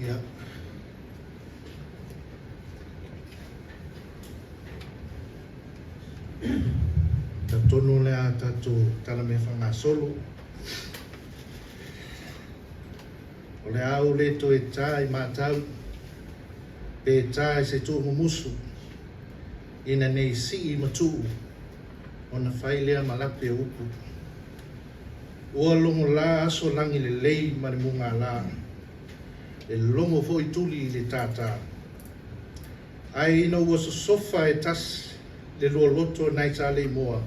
Yeah. Ta tono lea tatu tala me whanga solo. O le au le to e tai mātau, pe tai se tū musu, ina nei si I matu, o na whai lea malape upu. Ua longo la aso langi le lei mare munga la, e longo foi tuli le tata. Ai ina ua sofa e tas le lua loto nai ta le moa.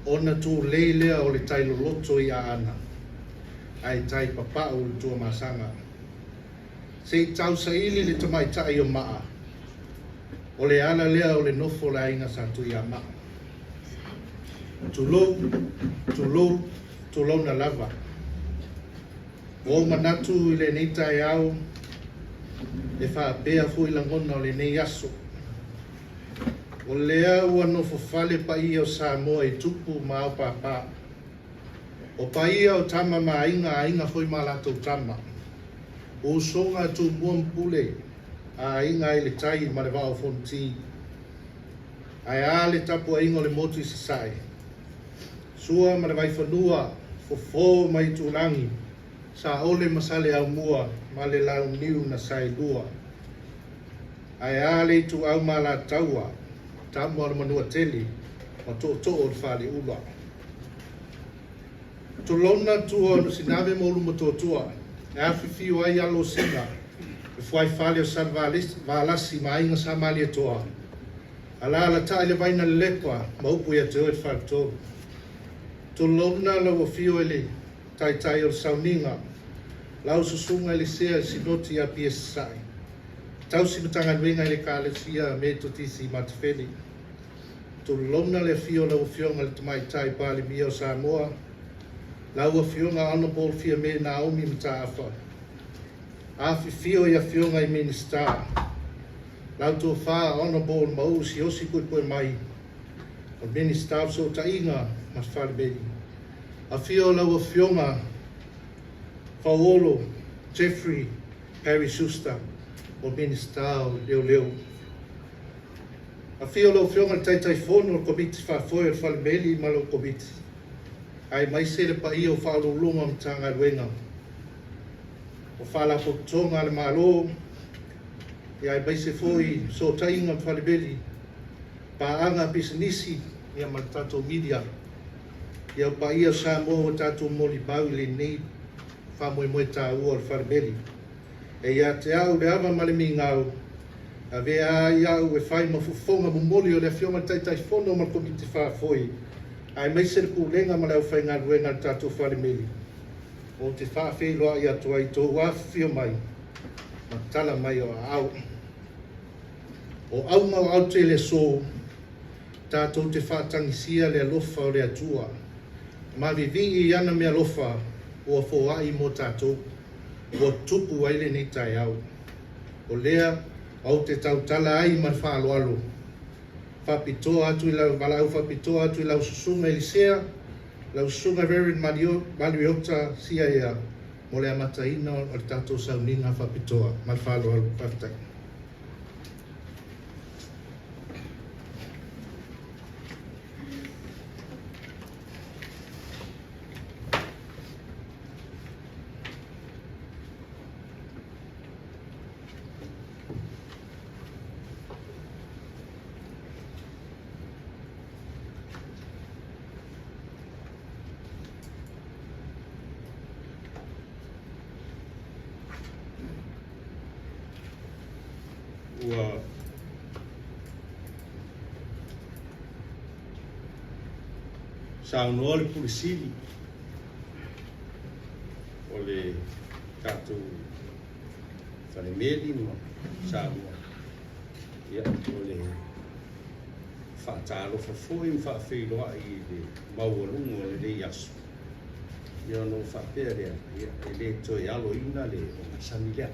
Ona tu lei lea o le tai lo loto I a ana. Ai tai papa o le tua masanga. Se tau sa ili le tamai tai o maa. O le ala lea o le nofo la inga sa tu I a maa. Tu lou na lava. O manatu I le nei tai au, e wha pēa fu I langona o le nei aso. O lea ua no fale pa I o Samoa I tupu ma o papa. O pa I o tama ma inga foi ma latou tama. O songa tu muam pule, a inga I le tai ma le wao fonti. Ai a le tapu a inga o le motu I sasai. Sua ma le vai whanua, fofo mai tūrangi. Sa ole masale au mua, ma le lau niu na sai lua. Ai a le tu au ma la taua, tamu ala manua teli, ma to o le whale ula. To lona tua no sinave mo luma totua, e awhiwhi o ai alo singa, e fuai whale o san valasi ma inga sa mali atoa. Ala ala ta ile vaina lepa, ma upu ia te oe whale tolu. To lona la wa fio ele, tai o sauninga, lau susunga ele sea sinoti a PSI. Tau sinutanga nuinga ele ka le sia me to tisi matfeli. To lona le fio la wa fionga le tamai tai pali mia o Samoa, lau fionga honorable fia me Naomi Mtaafa. Afi fio ia fionga I minister. Lau to fa honorable mau si osi pui mai. O minister so tainga mas farbeli. A fio lau fionga Paolo Jeffrey Harry Schuster o minister leo. A fio lau fionga tai fono o komiti fa foi o farbeli ma lo komiti. Ai mai sele pa I o whaalulunga mtanga ruenga. O whala potonga le malo, I ai mai se foi so tainga mwhalebeli, pa anga bisanisi ni a maltato media. Ia pa ia Samoa o tato moli bau le nei, whamoe moe tā ua le whalebeli. E ia te au le awa male mi ngau, a vea iau e whai mafufonga mumoli o le fionga tai fono ma komiti wha foi. Ai mai se kulenga ma lau whai ngā ruenga tātou whare meli. O te whawhi loa I atua I tō wawhio mai. matala mai o au. O au mau au te le so, tātou te whātangisia le alofa o le atua. Ma vivi I ana me alofa o foai mo tātou, o tupu ai le nei tai au. O lea, au te tautala ai ma whaaloalo. Whapitoa atu I lau walau, whapitoa atu I lau susunga Elisea, lau susunga Reverend Mariota sia ia, mo le amataina o le tātou sauninga whapitoa, ma whaaloalo whaftai. Ua saunoa le pulisili o le tātou whanemeli ma saunoa ia o le whaatalofa foi ma whawhiloa I le maualunga o le rei asu ia no whapea rea ia e le toi alo ina le o masamilea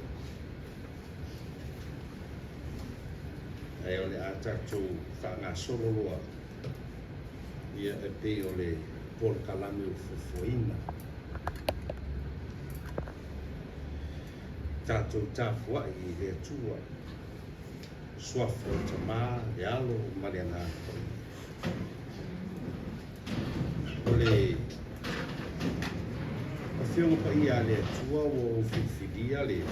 e o le a tātou whaangasolo loa ia e pe o le polkalame o fofoina. Tātou tāwhua I le atua suafa o tamā le alo mariana. O le a whionga pa ia le atua o whiwhiria le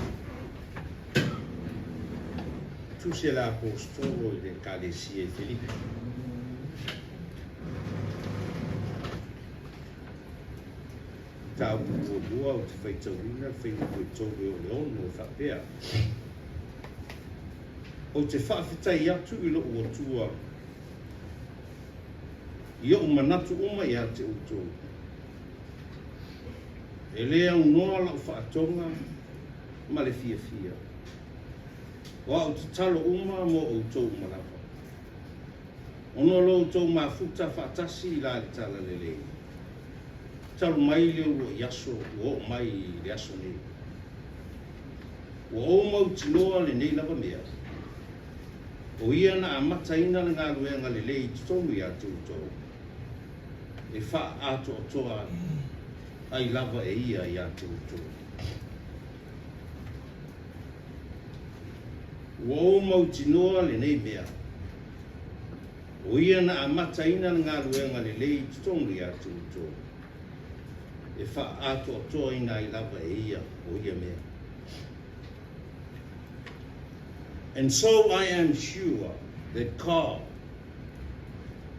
tusi la apostolo de Calesia e Filipe. Tau ua o te whaitauina, whaingo I tōre o leono o whapea. O te whawhitai atu I loo o tua. I o manatu uma I a te uto. E lea unoa lau whaatonga, ma le fia fia. Wa o te talo uma mo o tau marapa. Ono lo tau mafuta whaatasi I la le tala lele. Talo mai leo lo yaso, o mai le aso ne. O mau tinoa le nei lava mea. O ia na amataina le ngā luenga le lei tonu I atu tau. E wha ato o toa ai lava e ia I atu tau. O mau tinoa le nei mea. O ia na amataina ngā luenga le lei tonu I atu tau. E wha ato o toa I nai lava e ia o ia mea. And so I am sure that God,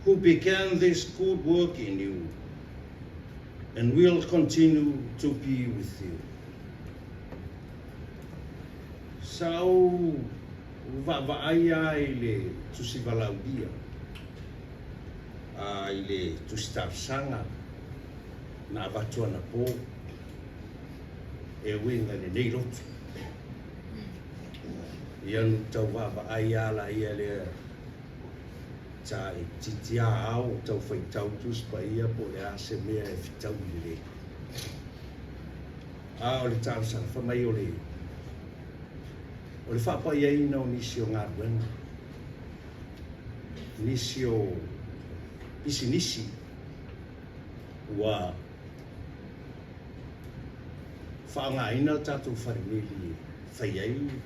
who began this good work in you, and will continue to be with you. Sau va'aia I le tusivalaudia, I le tusitafsanga, na avatua na po, e winga le nei rotu. Ia nu tau va'aia la ia le ta I titia au tau whaitau tus pa ia po le ase mea e fitau I le. A o le tau sana whamai o le. O le whapa ia ina o nisi o ngā ruenga. Nisi o nisi. Ua whaanga ina tātou wharimeli whaiai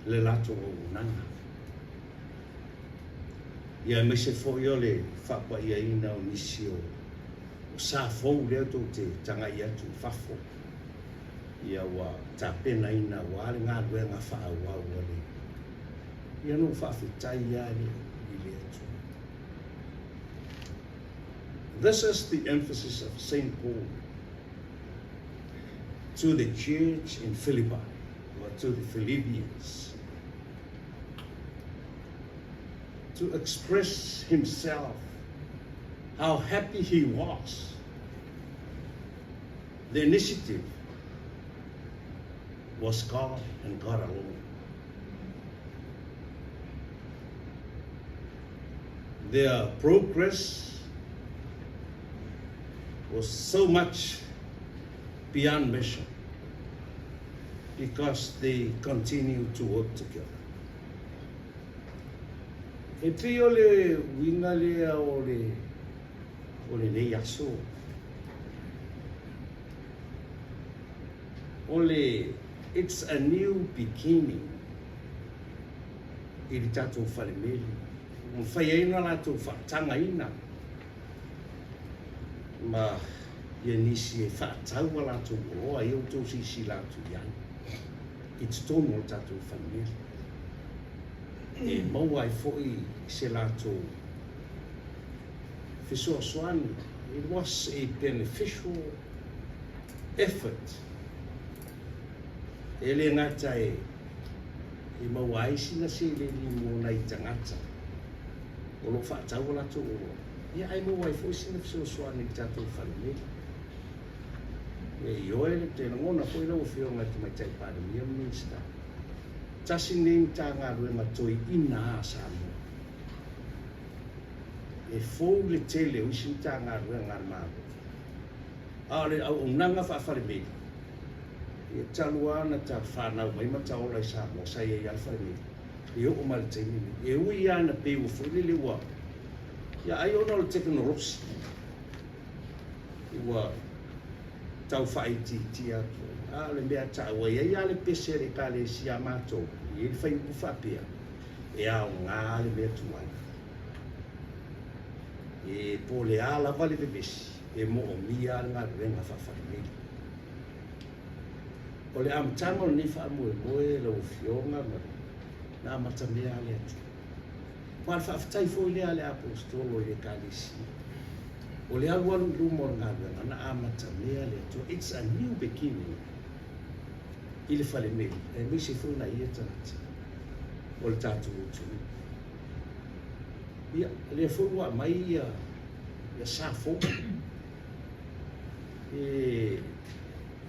le lato o unanga. Ia me se fo yo le whapa ia ina o nisi o sa fau leo tō te tanga ia tu whafo. Ia wa ta pena ina wa le ngā ruenga whaawau le. Ia no whawhitai ia le I le atu. This is the emphasis of St. Paul to the church in Philippi, or to the Philippians, to express himself, how happy he was, the initiative, was God and God alone. Their progress was so much beyond measure because they continue to work together. E pe o le winga lea o le nei aso. It's a new beginning. I li tātou whalemeli. Mwhai eina lātou whaatanga ina. Ma ia nisi e whaataua lātou oa i o tō sisi lātou iai. It's tōnu o tātou whalemeli. E maua ai fo'i se lātou whesoasoani. It was a beneficial effort. E le ngata e maua ai sina se le li mōna i tangata. O lo whaatau lātou o. Ia ai maua ai fo'i sina whesoasoani ki tātou whalemeli. E ioe le te ngona fo'i lau whionga te mai tai pāremia minsta. Tasi nei tā ngā ruenga toi ina a Samoa. E fōu le tele o isi tā ngā ruenga māro. A le au nanga whaafare e taluana ta whanau mai ma taola i Samoa sai e alwharemeli. E o mali teimini. E ui ana pe o fōi le wa. Ia ai ona le teknolosi. Ua tau whaiti ti atu. A le mea taua ia ia le pese re ka le si a mātou. I le whai upu whapea. E au ngā le mea tuai. E po le ala vale le besi. E mo o mia ngā renga whawharimeli. O le amtanga o ni whaamoe moe le o fionga ma nā matamea le atu. Kwa le whaafitai fōi lea le apostolo i le kalisi. O le alualu lumor ngā renga na amatamea le atu. It's a new beginning. I le whalemeli. E misi fōi na ia tanata. O le tātou utu. Ia, le fōi wa mai ia sa fōi. E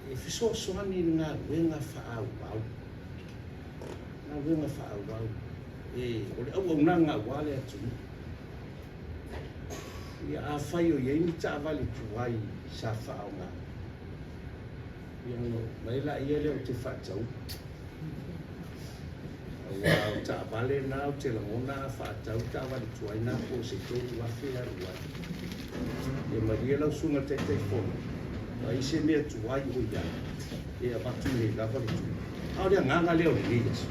whisoasoani ngā ruenga whaau. Ngā ruenga whaau. O le au nanga wale atu. Ia a whai o iei ni tā vali tuai sa whaau ngā. Ia no, mai la ia leo te whaatau. Wow, tā vale nā o te langona whaatau tā vali tuai nā po se tōru awhi arua. Ia maria lau sunga te whono. I se mea tuai o ia. E a batu ne lava le tua. Au rea nganga leo le leas.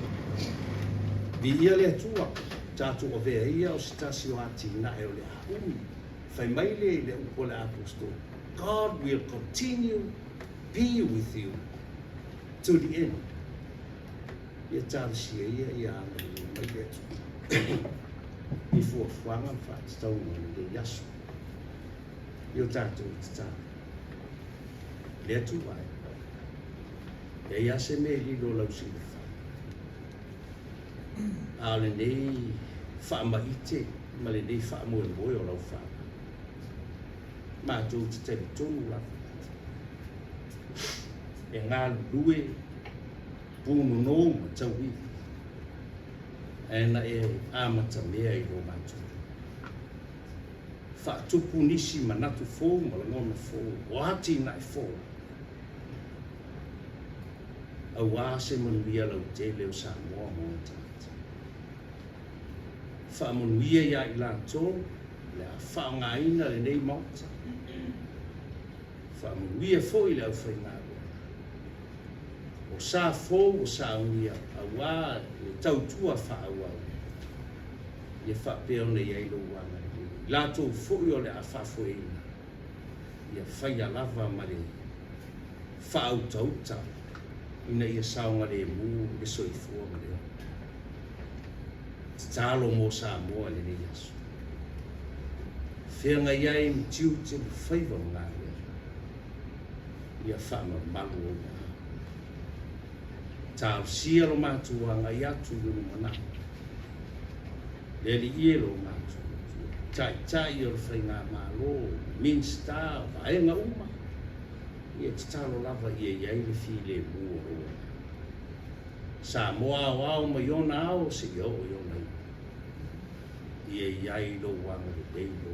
Di ia lea tua. Tātou o vea ia o sitasi o ati na e o le haumi. Whai mai le upo le apostol. God will continue be with you to the end. Ia tārisia ia ana mai le tua. I fuafuanga whaatataunga le yasu. Io tātou te tātou. Le tu vai. E ia se me lilo lau si le wha. A le nei wha maite, ma le nei wha moe moe o lau wha. Ma tō te te tonu la. E ngā lue pūnu nō ma tau i. E na e amata mea i lo mātou. Wha tupu nisi manatu fō, ma la ngona fō. O ati nai fō. Au ase manuia lau te leo Samoa mo tata. Wha manuia ia i lātou, le a whaongaina le nei mauta. Wha manuia fō i le au whaingaru. O sa fō o sa unia, au a le tautua wha au au. Ia wha peo nei eilo wanga. Lātou fō i o le a whafoeina. Ia whaia lava ma le wha au tauta. Ina ia saonga le mu le soifua ma leo. Talo mo Samoa le nei aso. Whianga iai mtiu te whaiva ngā rea. Ia whaama malu o ngā. Tāo sia lo mātuanga i atu lunu mana. Le li ie lo mātuanga. Tai o le whainga mālo, minsta, vaenga uma. Ia te talo lava ia iai le fi le mua roa. Samoa wao ma yona ao se yo yona. Ie iai lo wanga le dei lo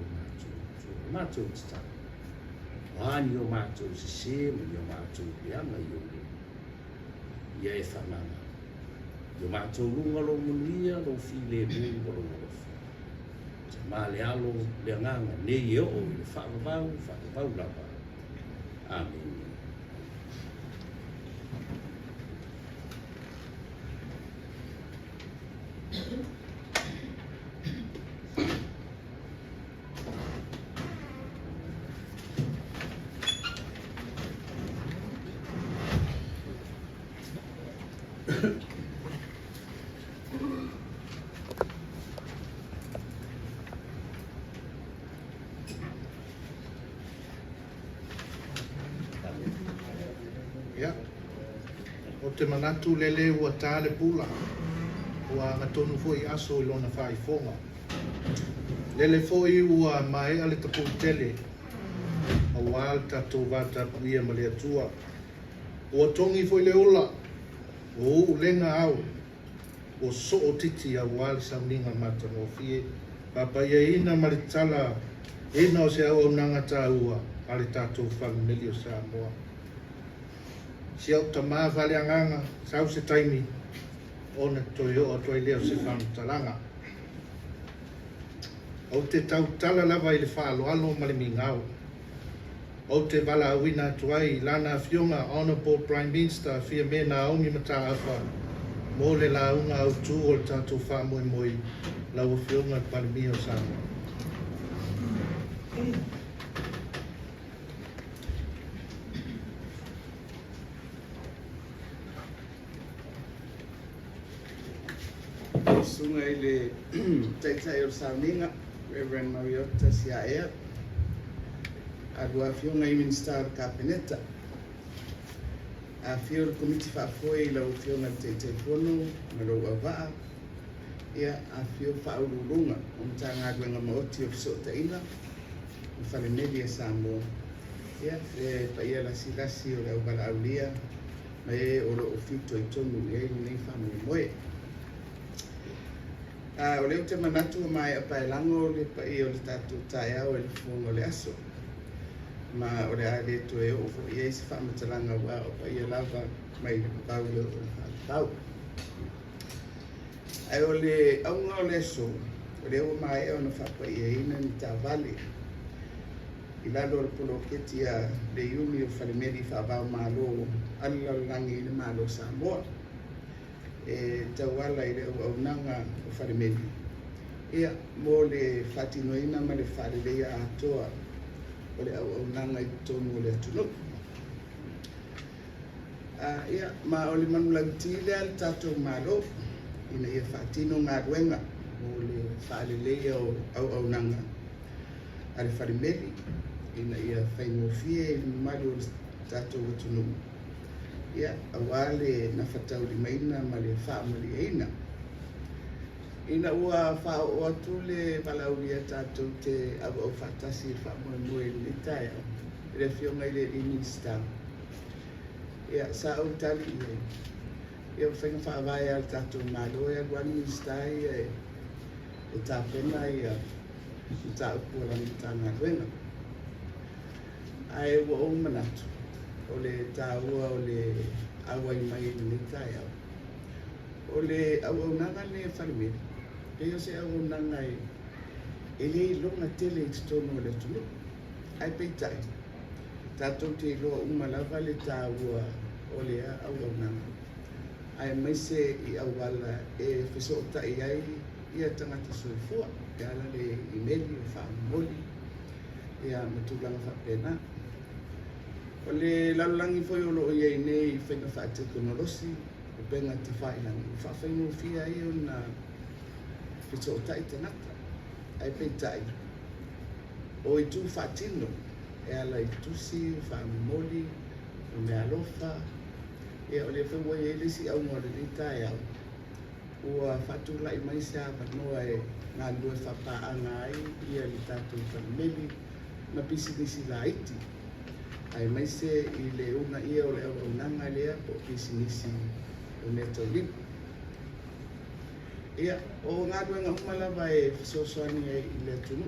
mātou tata. Wani o mātou se se ma yo mātou leanga yo le. Ia e whananga. Yo mātou lunga lo munia lo file mungo lo ngolofa. Te mā le alo le nganga ne i o le whakavau lava. Amen. O te manatu lele ua tāle pula, ua ngatonu fo I aso I lona whaifonga. Lele fo I ua mai ale tapu tele, a wāl tatou vata puia ma le atua. Ua tongi fo I le ola, o ulenga au, o so o titi a wāl sauninga mata no fie, papa ia ina ma le tala, ina o se au nanga tā ua, ale tatou whanumeli o Samoa. Si au ta maa vale anganga, sau se taimi, ona toi o toi leo se whanu talanga. O te tau tala lava I le whaaloalo ma le mingau. O te wala awina tuai lana fionga Honourable Prime Minister fia me na aumi mata awha. Mo le launga au tu o le tatou wha moi moi, lau fionga palmi o Samoa. Sunga I le taitai o Sauninga, Reverend Mariota Siaea, a rua fionga I Minister Kapineta. A fio le komiti whaafoi lau fionga taitai pono, ma lau awaa. Ia a fio whaururunga, o mta ngāguenga maoti o fisota ina, o whaleneli a Samoa. Ia, e paia lasi o lau wala aulia, ma e oro o fito I tonu, e nei whamu moe. O leo te manatu mai a paelango le pai o le tatu tae au e le fuongo le aso. Ma o le ae to e o fo I eisi whamatalanga wa o pai e lava mai le pau le o pau. Ai o le aunga o le so, o leo mai e o na whapa I e ina ni ta vale. I lalo le polo keti a le iumi o whalemeri whabao malo, alalangi le malo Samoa. E tauala I le au nanga o wharimeni. Ia, mo le whatinoina ma le wharelea atoa o le au nanga I tonu o le atunu. Ia, ma o le manulagutile al tatou malo, ina ia whatino ngā ruenga mo le wharelea o au nanga a le wharimeni, ina ia whaingofie I mali o le tatou atunu. Ia, awale na whatau li maina ma le whaamali eina. Ina ua whao o atu le walauria tātou te au whatasi whaamui le tae au. Rea fionga I le minister. Ia, sa au tali ia. Ia whainga whaawai al tātou malo ia guan minister ia e tāpena ia I tā upuarangi tāna ruenga. Ai ua o manatu. O le tāua o le awai mai le tae au. O le au-aunanga le wharimeri. Pei o se au-aunanga e le longa tele I titono le tunu. Ai pei tai. Tātou te loa umalava le tāua o le au-aunanga. Ai mai se I awala e whesoota I ai ia tangata soifua. E ala le imeli o whaamoli. Ia matulanga whapena. O le lalulangi foi o loo iei nei I whainga whatekonolosi o benga te whailangi. Whawhaingo fia I o na whito o tai tanata. Ai pei tai. O I tū whatino e ala I tusi, whaamoli, o me alofa. E o le whaua I elisi au ngore ni tai au. Ua whatula I mai se apa noa e ngā lue whapaanga ai ia li tātou whanmeli na pisinisi la iti. Ai mai se I le una ia o le au nanga lea po pisinisi o ne tau lipu. Ia, o ngā ruenga umalava e whasosoani e i le tunu,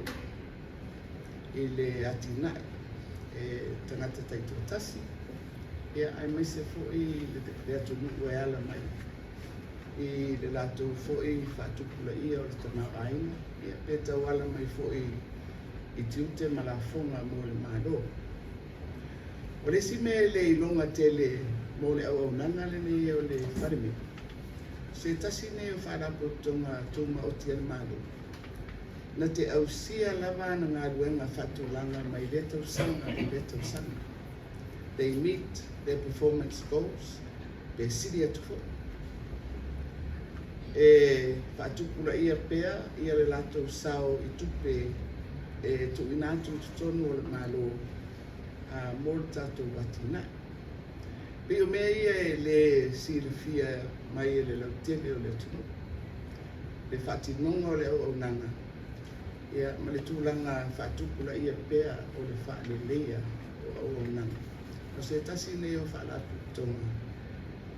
i le atina, e tangata taito tasi. Ia, ai mai se fo i le tunu ue ala mai. I le lato fo i whatukula ia o le tamau aina. Ia, pe tau ala mai fo i tiute ma la fonga mo le mālo. O le si me le ilonga tele mo le au nanga le ne o le wharimi. Se tasi ne o wharapo tonga tuma o tia mālo. Na te au sia lava na ngā ruenga whatulanga mai le tau sanga i le tau sanga. They meet their performance goals, they siri atu fo. E whatukura ia pea, ia le lato sao i tupe e tu inatu tutonu o le mālo mo le tātou watina. Pe o mea ia e le sirifia mai e le lautele o le tunu. Le whatinonga o le au nanga. Ia ma le tūlanga whatukura ia pea o le whaaleleia o au nanga. O se tasi ne o whaalapu tonga.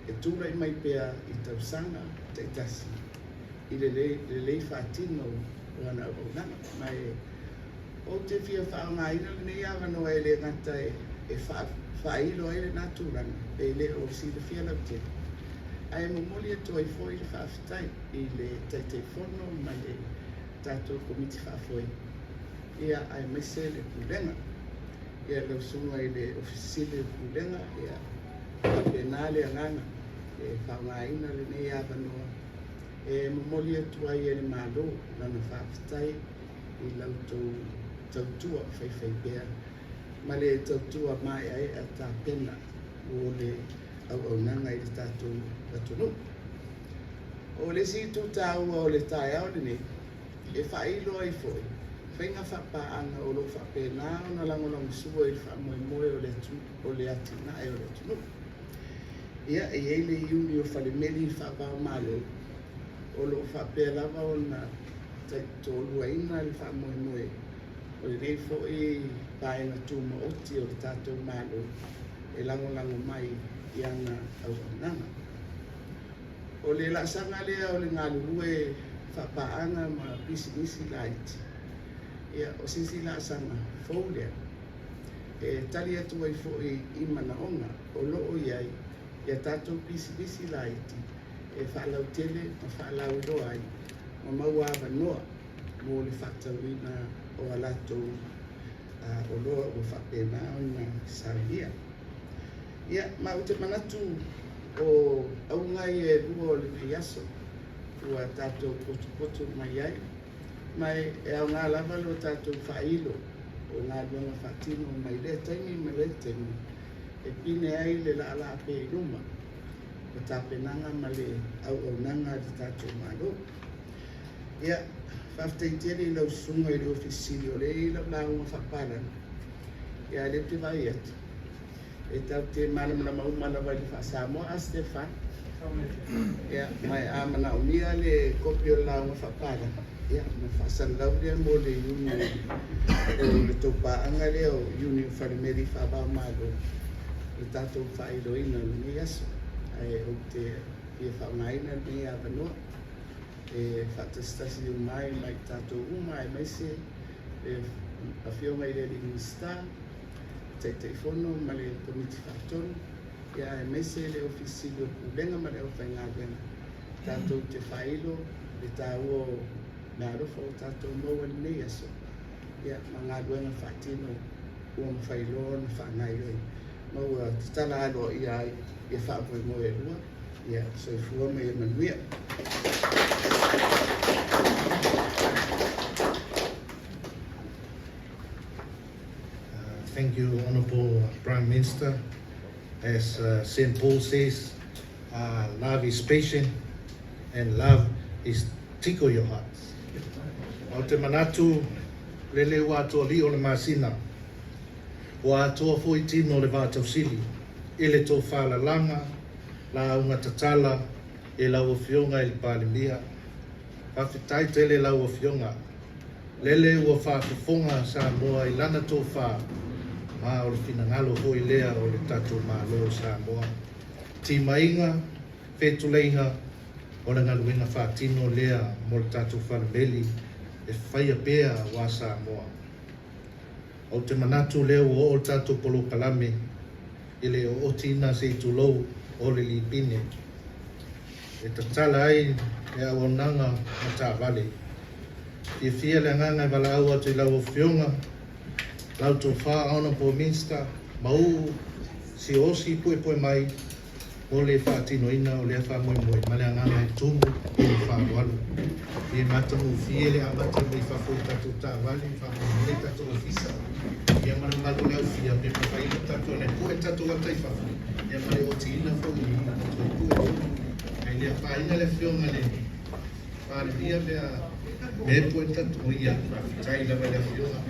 E tūra i mai pea i tausanga te tasi. I le lei whatino o ana au nanga. Mai o te fia whaonga ina le nei awa no e le ngata e whailo e le nātūranga. E le o si le fia lau te. Ai momoli atu ai fo i le whaafitai i le taitei whono mai le tātou komiti whaafoi. Ia ai mese le kulenga. Ia lau sunga i le ofisile kulenga. Ia pena le anganga. E whaonga ina le nei awa noa. E momoli atu ai e le mālo lana whaafitai i lau tautua whaiwhai pēr. Ma le tautua mai ai a tā pena o le au nanga i le tātou atunu. O le si tu tāua o le tāi au le nei, e whailo ai foi. Whainga whapaanga o lo whapena o na langolang sua i le whamoemoe o le atina e o le atunu. Ia e eile iuni o whalemeli whapao malo o lo whapea lava o na taitolua ina le whamoemoe. O le rei fo i paenga tūma oti o le tātou malo e lango mai i ana au nanga. O le lasanga lea o le ngalurue whapaanga ma pisi laiti. Ia o sisi lasanga fau lea. E tali atu ai fo i imana onga o loo iai ia tātou pisi laiti. E whaalau tele ma whaalau roa ai ma maua awa noa mo le whatauina o alato o loa o whapena o na saria. Ia, ma o te manatu o aungai e rua o le piaso ua tātou potu mai ai. Mai e au ngā lava lo tātou whailo o ngā luanga whatino mai le taimi me le taimi. E pine ai le la pe i ruma. O tāpenanga ma le au nanga di tātou malo. Ia, whafteiteri lau sunga i le ofisiri o le i lau launga whapara. Ia le te vai atu. E tau te mana maumana vai le Samoa a Stefan. Ia, mai a mana unia le kopi o launga whapara. Ia, me whasan lau rea mo le uni o le topaanga lea o uni o wharimeri whabao malo. Le tātou whailo ina ni aso. Ai o te ia whaungaina ni a wanoa. E whatastasi o mai tātou uma e maise e a whionga i le minista te whono ma le komiti whatonu ia e maise le ofisi o kulenga ma le o whainga wenga tātou te whailo le tāua o ngā rufa o tātou maua nei aso ia ma ngā wenga whatino ua mwhailo na whangai oi maua te tala alo ia ai e whaapoi mo e rua ia so i fua me e manuia. Thank you, Honourable Prime Minister. As St. Paul says, love is patient and love is tickle your hearts. O te manatu, lele wa atua li o le masina. Wa atua fo I tino le vātau sili. Ele tō whālalanga, la unga tatala, e lau o fionga I le pālimia. Whawhitai tele lau o fionga. Lele ua whāwhifonga Samoa I lana tō whā. Ma o le finangalo hoi lea o le tātou mālo Samoa. Ti mainga, whetuleinga o le ngaluenga whaatino lea mo le tātou whanameli e whaia pēa wā Samoa. O te manatu leo o le tātou polo kalame i le o tina se tulou o le lipine. E tatala ai e awananga ma tā vale. Ia fia le nganga i wala au atu i lau o whionga, lau tō wha aona po minsta, mau si osi poe mai, o le whaatino ina o le wha moe moe, ma le nganga i tumu o le wha walu. Ia matamu fie le amata me whafo i tatou tā vale, wha moe le tatou ofisa. Ia mana malu leo fia, me whawhaina tatou ne poe tatou atai whafo. Ia mare o ti ina fo i tatou poe. Ai lea whaina le whionga le, whaare lia lea, me poe tatou ia, tai la le whionga.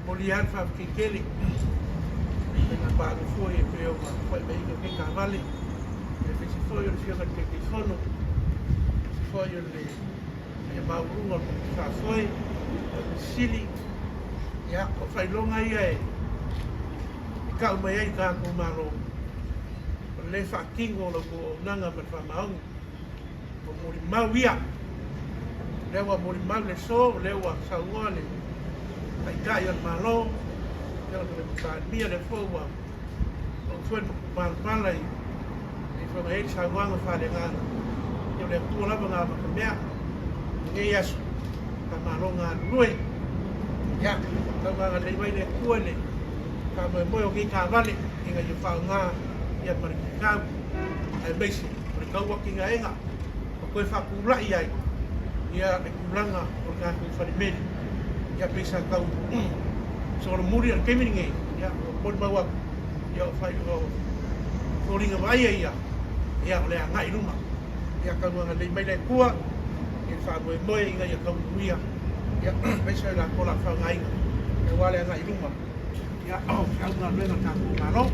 Molian fa kikeli na ba no foi e peo ma foi bem que cavale e fez foi o fio que que sono foi o le ma uno fa foi sili ya o fai longa ia e ka mai ai ka ko malo le fa kingo lo ko nanga per fa mau ko mori mau ia lewa mori mau le so lewa sauale ai kai al malo yo le ka mia le fowa o foi mal malai e foi mai sa wanga fa le nga yo le tu la nga ma mea nge yasu ka malo nga lui ya ka nga le vai le kuele ka mo mo o ki ka vale inga yo fa nga ya mar ka ai besi por ka wa ki nga enga ko fa ku la ia ia e kulanga o ka ku fa le ya pesa kau sobre muri al kemiringe ya por bawa ya fai o foringa vai ya ya le ngai ruma ya kau nga le mai le kua e fa mo mo inga ya kau kuia ya pesa la kola fa ngai e wale ngai ruma ya au nga le na ka malo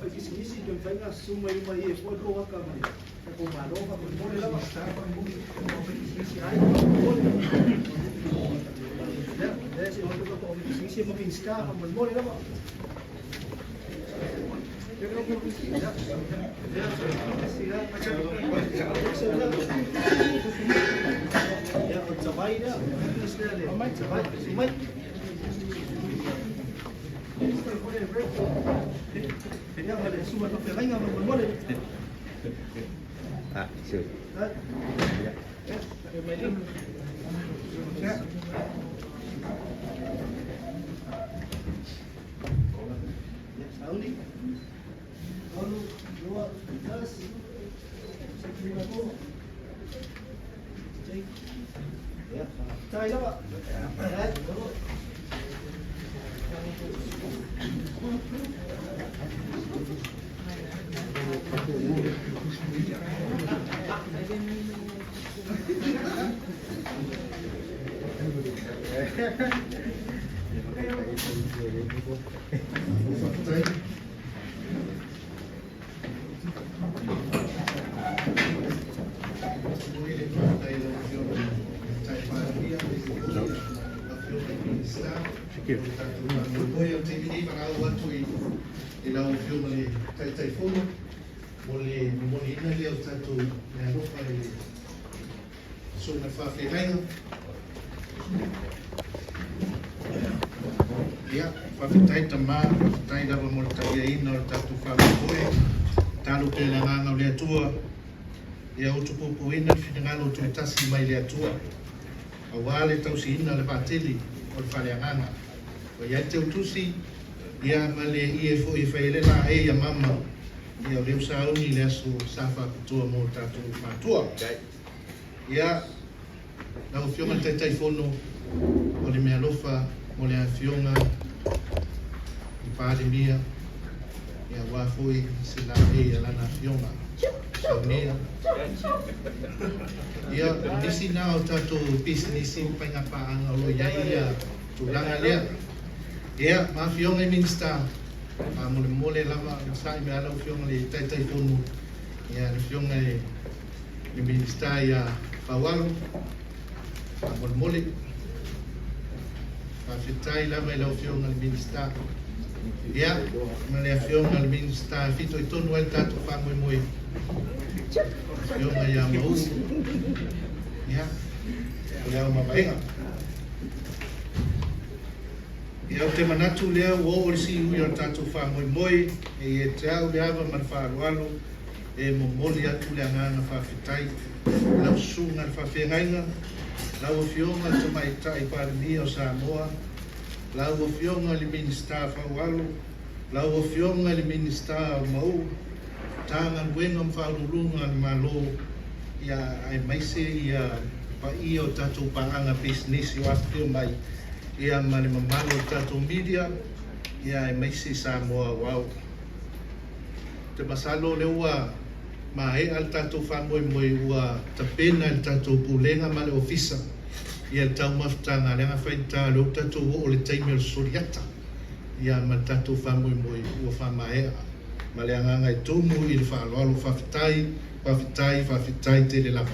kisi ke mfanya suma yuma ye ko ko waka mai ko malova ko mole la basta ko kisi ai ya ese otro ko kisi mo pinska ko mole la ya utsabai da mai Ah, sure. Ya, fafitai tama, fafitai da mo taia ina o tatu whamakoe, talu ke la nganga o le atua, ia o tupu po ina whingalo o tuitasi mai le atua, a wale tau si ina le pateli o le whale nganga. O ia te utusi, ia ma le IFO i whaile la e ia mama, ia o leo sauni le asu safa kutua mo tatu whatua. Ia, na o fionga taitai fono, o le mea lofa, mo le fionga, i pandemia, ia wafoi se la e ala na fionga, saunia. Ia, nisi na o tato business i painga paanga o ia ia tulanga lea. Ia, ma fionga i minsta, a mole mole lava, sai me ala o fionga le taitai fono, ia le fionga i minsta ia pawalo, a mole mole, fafitai lava i lau fionga le minsta. Ia, ma le fionga le minsta, fito i tonu el tato whangoe moe. Fionga ia mau. Ia, ia mawaenga. Ia o te manatu lea o o si ui o tato whangoe moe, e te au le awa man whaarualo, e momoli atu le anganga fafitai, lau sunga le whawhengainga, lau o fionga te mai tai parimia o Samoa, lau o fionga le minsta whaualo, lau o fionga le minsta o mau, tanga wenga mwhaururunga le malo, ia ai maise ia pa i o tatou paanga business o atu mai, ia ma le mamalo o tatou media, ia ai maise Samoa wau. Te masalo le ua ma he al tatou whamoe moe ua tapena al tatou pulenga ma le ofisa, ia le tau mafutanga lenga whaita le o tatou o le taimi o soriata, ia ma tatou whamoe moe ua whamahea, ma le anganga e tomu i le whaaloalo whawhitai te le lava.